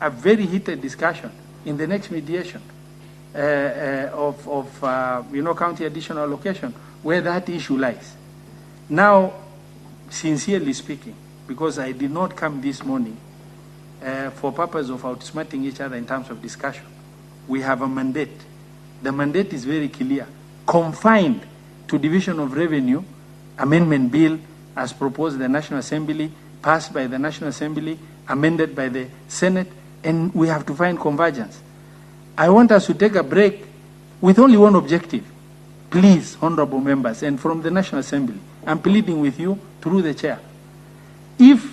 a very heated discussion in the next mediation of county additional allocation, where that issue lies. Now, sincerely speaking, because I did not come this morning for purpose of outsmarting each other in terms of discussion, we have a mandate. The mandate is very clear, confined to division of revenue, amendment bill as proposed by the National Assembly, passed by the National Assembly, amended by the Senate, and we have to find convergence. I want us to take a break with only one objective. Please, honorable members, and from the National Assembly, I'm pleading with you through the chair. If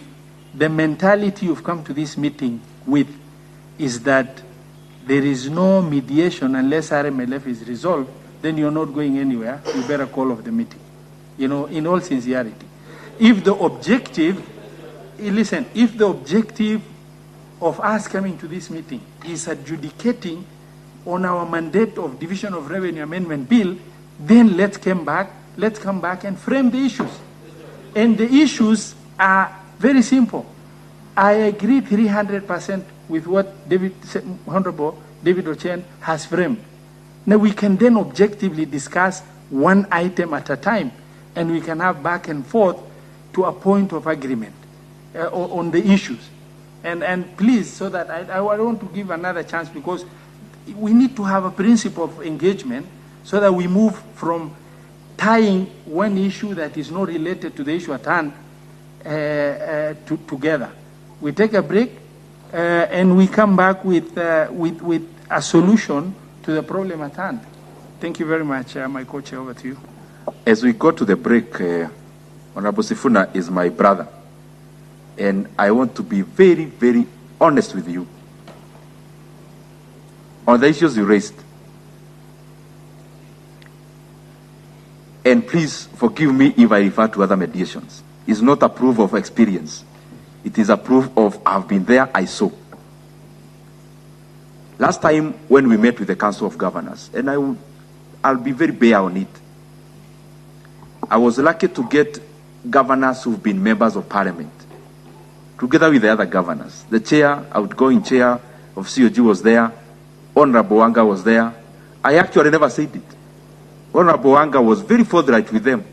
the mentality you've come to this meeting with is that there is no mediation unless RMLF is resolved, then you're not going anywhere. You better call off the meeting. You know, in all sincerity. If the objective, listen, if the objective of us coming to this meeting is adjudicating on our mandate of Division of Revenue Amendment Bill, then let's come back and frame the issues. And the issues are very simple. I agree 300% with what Honorable David Ochen has framed. Now we can then objectively discuss one item at a time, and we can have back and forth to a point of agreement on the issues. And please, so that I want to give another chance, because we need to have a principle of engagement so that we move from tying one issue that is not related to the issue at hand together. We take a break and we come back with a solution to the problem at hand. Thank you very much, my co-chair. Over to you. As we go to the break, Honorable Sifuna is my brother. And I want to be very, very honest with you on the issues you raised. And please forgive me if I refer to other mediations. It's not a proof of experience. It is a proof of I've been there, I saw. Last time when we met with the Council of Governors, and I'll be very bare on it, I was lucky to get governors who've been members of parliament, together with the other governors. The chair, outgoing chair of COG was there. Honorable Anga was there. I actually never said it. Honorable Anga was very forthright with them.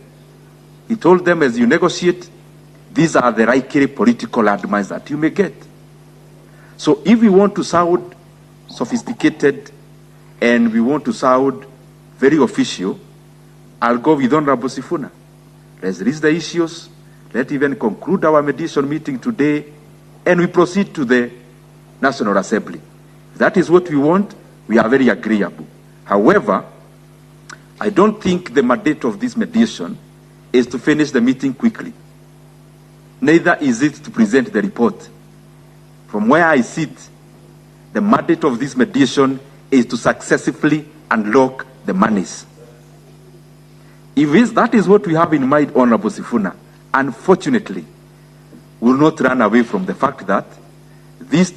He told them, as you negotiate, these are the right political advice that you may get. So if we want to sound sophisticated and we want to sound very official, I'll go with Honorable Sifuna. Let's raise the issues. Let's even conclude our mediation meeting today, and we proceed to the National Assembly. If that is what we want, we are very agreeable. However, I don't think the mandate of this mediation is to finish the meeting quickly. Neither is it to present the report. From where I sit, the mandate of this mediation is to successfully unlock the monies. If that is what we have in mind, Honorable Sifuna, unfortunately, we will not run away from the fact that this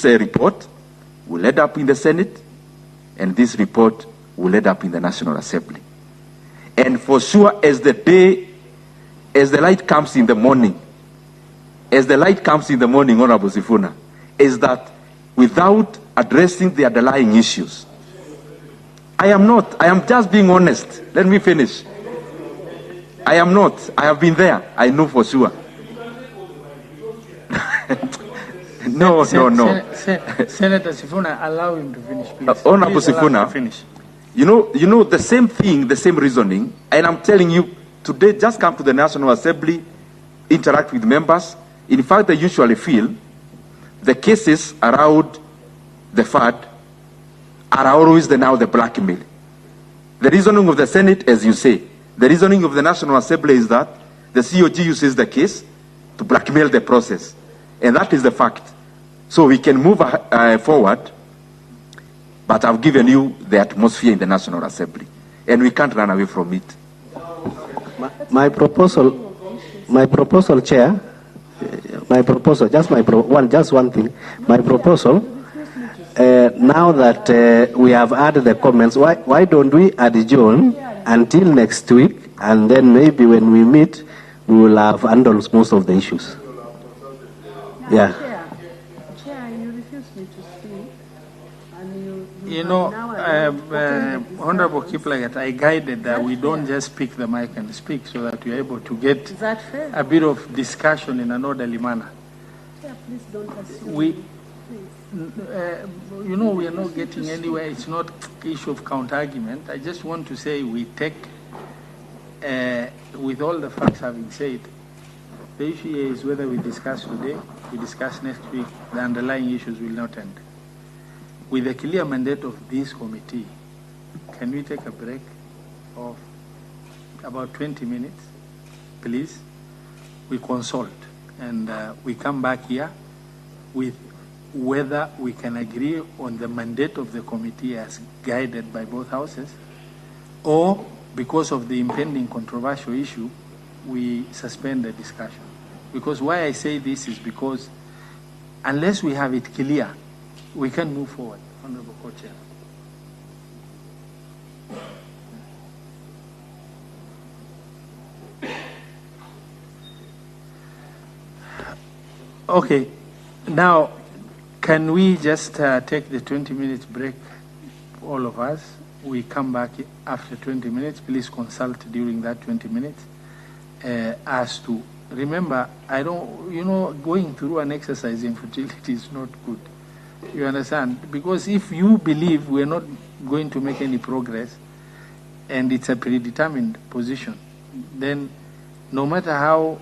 report will end up in the Senate, and this report will end up in the National Assembly. And for sure, as the light comes in the morning, Honorable Sifuna, is that without addressing the underlying issues, I am just being honest. Let me finish. I am not. I have been there. I know for sure. No. Senator Sifuna, allow him to finish, please. Honorable Sifuna, finish. You know the same thing, the same reasoning, and I'm telling you, today just come to the National Assembly, interact with members. In fact, I usually feel the cases around the FAD are always now the blackmail. The reasoning of the Senate, as you say, The reasoning of the National Assembly is that the COG uses the case to blackmail the process. And that is the fact. So we can move forward, but I've given you the atmosphere in the National Assembly. And we can't run away from it. My proposal, Chair, just one thing. My proposal, now that we have added the comments, why don't we adjourn until next week, and then maybe when we meet, we will have handled most of the issues. Yeah. Chair, you refused me to speak. And you know, Honorable Kiplagat, I guided that we don't just pick the mic and speak so that we're able to get a bit of discussion in an orderly manner. Chair, please don't assume. You know, we are not getting anywhere. It's not issue of counter-argument. I just want to say we take, with all the facts having said, the issue is whether we discuss today, we discuss next week, the underlying issues will not end. With the clear mandate of this committee, can we take a break of about 20 minutes, please? We consult and we come back here with whether we can agree on the mandate of the committee as guided by both houses, or because of the impending controversial issue, we suspend the discussion. Because why I say this is because unless we have it clear, we can move forward. Honorable Co-Chair. Okay, now can we just take the 20 minutes break, all of us? We come back after 20 minutes. Please consult during that 20 minutes as to, remember, I don't, you know, going through an exercise in futility is not good. You understand? Because if you believe we're not going to make any progress and it's a predetermined position, then no matter how